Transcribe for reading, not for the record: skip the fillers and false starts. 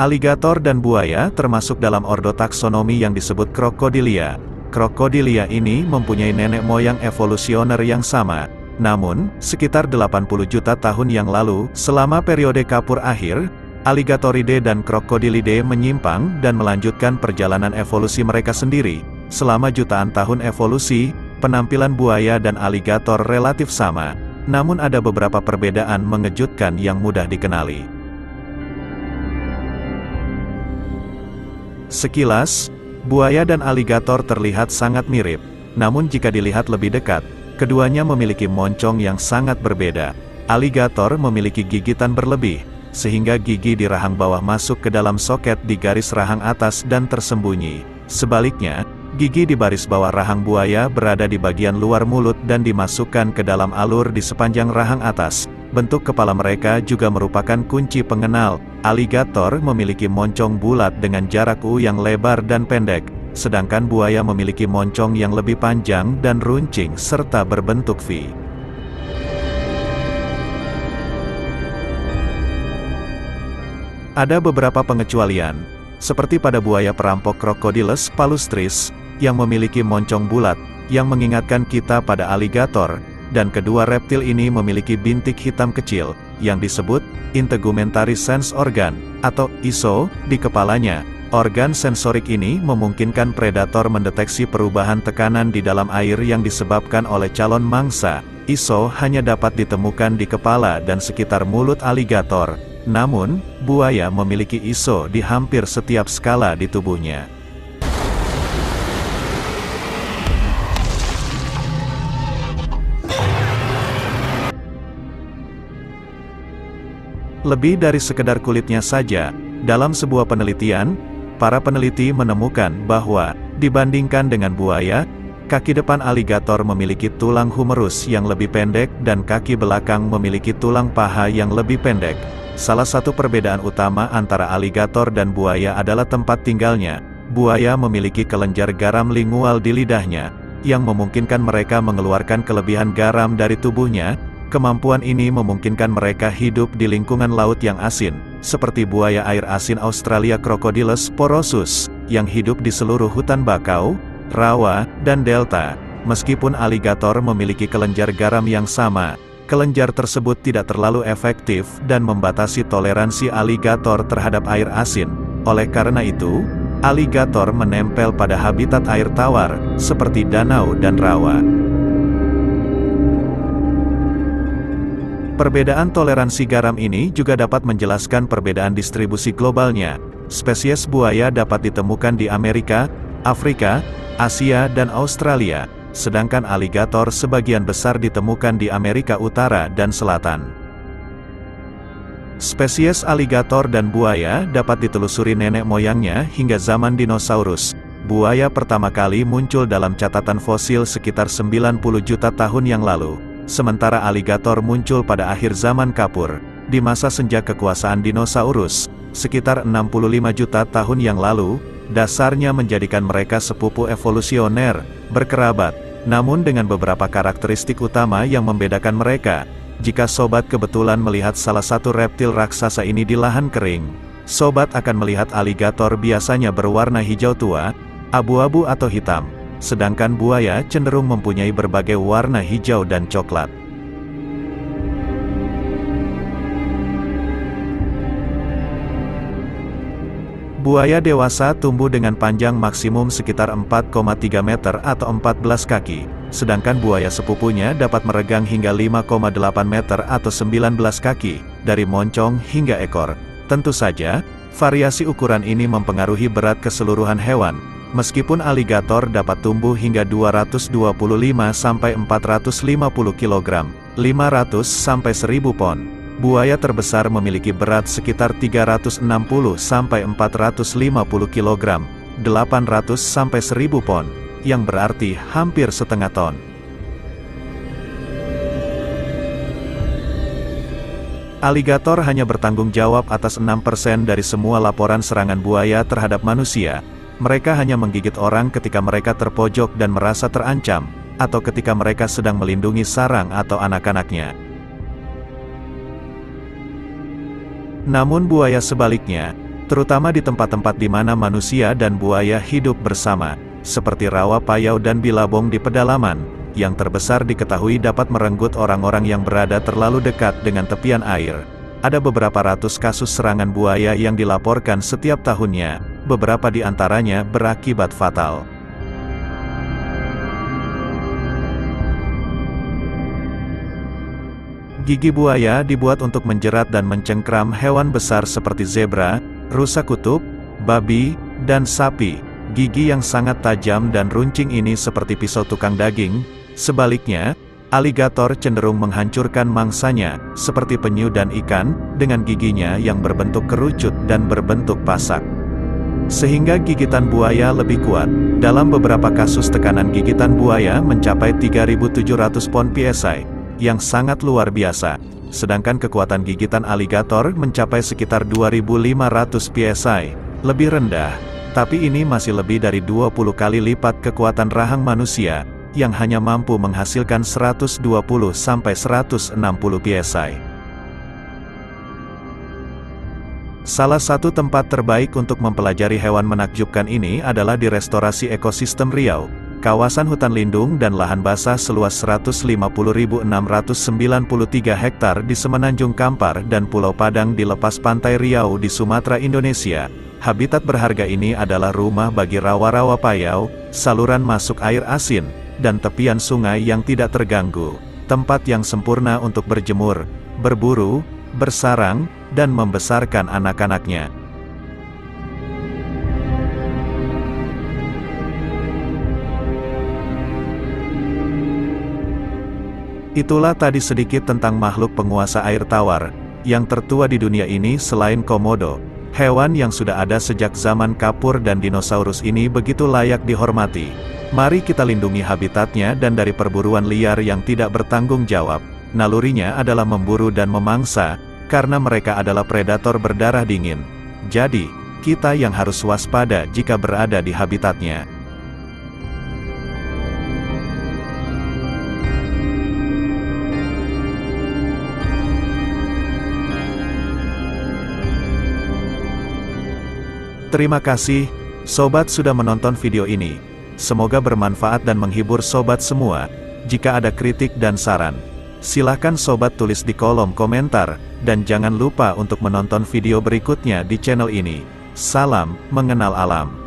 Aligator dan buaya termasuk dalam ordo taksonomi yang disebut Crocodilia. Crocodilia ini mempunyai nenek moyang evolusioner yang sama. Namun, sekitar 80 juta tahun yang lalu, selama periode kapur akhir, Alligatoridae dan Crocodilidae menyimpang dan melanjutkan perjalanan evolusi mereka sendiri. Selama jutaan tahun evolusi, penampilan buaya dan aligator relatif sama. Namun ada beberapa perbedaan mengejutkan yang mudah dikenali. Sekilas, buaya dan aligator terlihat sangat mirip. Namun jika dilihat lebih dekat, keduanya memiliki moncong yang sangat berbeda. Aligator memiliki gigitan berlebih, sehingga gigi di rahang bawah masuk ke dalam soket di garis rahang atas dan tersembunyi. Sebaliknya, gigi di baris bawah rahang buaya berada di bagian luar mulut dan dimasukkan ke dalam alur di sepanjang rahang atas. Bentuk kepala mereka juga merupakan kunci pengenal. Aligator memiliki moncong bulat dengan jarak yang lebar dan pendek, sedangkan buaya memiliki moncong yang lebih panjang dan runcing serta berbentuk V. Ada beberapa pengecualian, seperti pada buaya perampok Crocodylus palustris, yang memiliki moncong bulat, yang mengingatkan kita pada aligator, dan kedua reptil ini memiliki bintik hitam kecil, yang disebut integumentary sense organ, atau ISO, di kepalanya. Organ sensorik ini memungkinkan predator mendeteksi perubahan tekanan di dalam air yang disebabkan oleh calon mangsa. ISO hanya dapat ditemukan di kepala dan sekitar mulut aligator. Namun, buaya memiliki ISO di hampir setiap skala di tubuhnya. Lebih dari sekedar kulitnya saja, dalam sebuah penelitian, para peneliti menemukan bahwa, dibandingkan dengan buaya, kaki depan aligator memiliki tulang humerus yang lebih pendek dan kaki belakang memiliki tulang paha yang lebih pendek. Salah satu perbedaan utama antara aligator dan buaya adalah tempat tinggalnya. Buaya memiliki kelenjar garam lingual di lidahnya, yang memungkinkan mereka mengeluarkan kelebihan garam dari tubuhnya. Kemampuan ini memungkinkan mereka hidup di lingkungan laut yang asin, seperti buaya air asin Australia Crocodylus porosus, yang hidup di seluruh hutan bakau, rawa, dan delta. Meskipun aligator memiliki kelenjar garam yang sama, kelenjar tersebut tidak terlalu efektif dan membatasi toleransi aligator terhadap air asin. Oleh karena itu, aligator menempel pada habitat air tawar, seperti danau dan rawa. Perbedaan toleransi garam ini juga dapat menjelaskan perbedaan distribusi globalnya. Spesies buaya dapat ditemukan di Amerika, Afrika, Asia dan Australia, sedangkan aligator sebagian besar ditemukan di Amerika Utara dan Selatan. Spesies aligator dan buaya dapat ditelusuri nenek moyangnya hingga zaman dinosaurus. Buaya pertama kali muncul dalam catatan fosil sekitar 90 juta tahun yang lalu. Sementara aligator muncul pada akhir zaman kapur, di masa senja kekuasaan dinosaurus, sekitar 65 juta tahun yang lalu, dasarnya menjadikan mereka sepupu evolusioner, berkerabat, namun dengan beberapa karakteristik utama yang membedakan mereka. Jika sobat kebetulan melihat salah satu reptil raksasa ini di lahan kering, sobat akan melihat aligator biasanya berwarna hijau tua, abu-abu atau hitam. Sedangkan buaya cenderung mempunyai berbagai warna hijau dan coklat. Buaya dewasa tumbuh dengan panjang maksimum sekitar 4,3 meter atau 14 kaki, sedangkan buaya sepupunya dapat meregang hingga 5,8 meter atau 19 kaki, dari moncong hingga ekor. Tentu saja, variasi ukuran ini mempengaruhi berat keseluruhan hewan. Meskipun aligator dapat tumbuh hingga 225 sampai 450 kg, 500 sampai 1000 pon, buaya terbesar memiliki berat sekitar 360 sampai 450 kg, 800 sampai 1000 pon, yang berarti hampir setengah ton. Aligator hanya bertanggung jawab atas 6% dari semua laporan serangan buaya terhadap manusia. Mereka hanya menggigit orang ketika mereka terpojok dan merasa terancam, atau ketika mereka sedang melindungi sarang atau anak-anaknya. Namun buaya sebaliknya, terutama di tempat-tempat di mana manusia dan buaya hidup bersama, seperti rawa payau dan bilabong di pedalaman, yang terbesar diketahui dapat merenggut orang-orang yang berada terlalu dekat dengan tepian air. Ada beberapa ratus kasus serangan buaya yang dilaporkan setiap tahunnya, beberapa di antaranya berakibat fatal. Gigi buaya dibuat untuk menjerat dan mencengkram hewan besar seperti zebra, rusa kutub, babi, dan sapi. Gigi yang sangat tajam dan runcing ini seperti pisau tukang daging. Sebaliknya, aligator cenderung menghancurkan mangsanya, seperti penyu dan ikan, dengan giginya yang berbentuk kerucut dan berbentuk pasak. Sehingga gigitan buaya lebih kuat. Dalam beberapa kasus tekanan gigitan buaya mencapai 3.700 pon psi, yang sangat luar biasa. Sedangkan kekuatan gigitan aligator mencapai sekitar 2.500 psi, lebih rendah. Tapi ini masih lebih dari 20 kali lipat kekuatan rahang manusia, yang hanya mampu menghasilkan 120-160 psi. Salah satu tempat terbaik untuk mempelajari hewan menakjubkan ini adalah di Restorasi Ekosistem Riau, kawasan hutan lindung dan lahan basah seluas 150.693 hektar di Semenanjung Kampar dan Pulau Padang di lepas pantai Riau di Sumatera, Indonesia. Habitat berharga ini adalah rumah bagi rawa-rawa payau, saluran masuk air asin, dan tepian sungai yang tidak terganggu, tempat yang sempurna untuk berjemur, berburu, bersarang, dan membesarkan anak-anaknya. Itulah tadi sedikit tentang makhluk penguasa air tawar, yang tertua di dunia ini selain komodo. Hewan yang sudah ada sejak zaman kapur dan dinosaurus ini begitu layak dihormati. Mari kita lindungi habitatnya dan dari perburuan liar yang tidak bertanggung jawab. Nalurinya adalah memburu dan memangsa, karena mereka adalah predator berdarah dingin. Jadi, kita yang harus waspada jika berada di habitatnya. Terima kasih, sobat sudah menonton video ini. Semoga bermanfaat dan menghibur sobat semua. Jika ada kritik dan saran, silahkan sobat tulis di kolom komentar, dan jangan lupa untuk menonton video berikutnya di channel ini. Salam mengenal alam.